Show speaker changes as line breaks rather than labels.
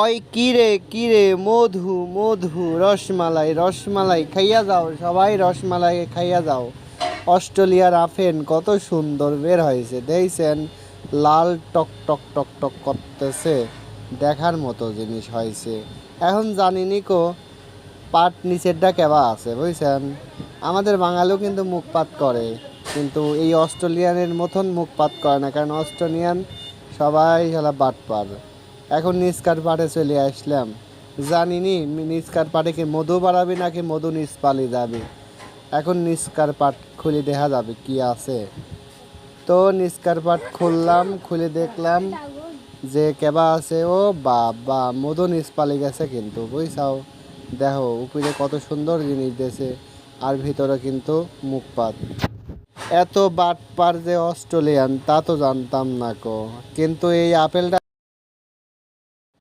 ওই কিরে মধু মধু রসমালাই রসমালাই খাইয়া যাও, সবাই রসমালাই খাইয়া যাও। অস্ট্রেলিয়ার আপেল কত সুন্দর বের হয়েছে দেখছেন, লাল টক টক টক টক করতেছে, দেখার মতো জিনিস হয়েছে। এখন জানিনি কো পাট নিচেরটা কেবা আছে বুঝছেন। আমাদের বাঙালিও কিন্তু মুখপাত করে, কিন্তু এই অস্ট্রেলিয়ানের মতন মুখপাত করে না, কারণ অস্ট্রেলিয়ান সবাই খেলা বাটপার। এখন নিষ্কার পাটে চলে আসলাম, জানিনি নিষ্কার পাটে কি মধু বাড়াবি নাকি মধু নিচ পালি যাবে। এখন নিষ্কার পাট খুলে দেখা যাবে কি আছে। তো নিষ্কার পাট খুললাম, খুলে দেখলাম যে কেবা আছে। ও বাবা, মধু নিচ পালি গেছে কিন্তু বুঝছাও। দেখো উপরে কত সুন্দর জিনিস দিয়েছে, আর ভিতরে কিন্তু মুখপাত। এত বাটপার যে অস্ট্রেলিয়ান তা তো জানতাম না কো, কিন্তু এই আপেলটা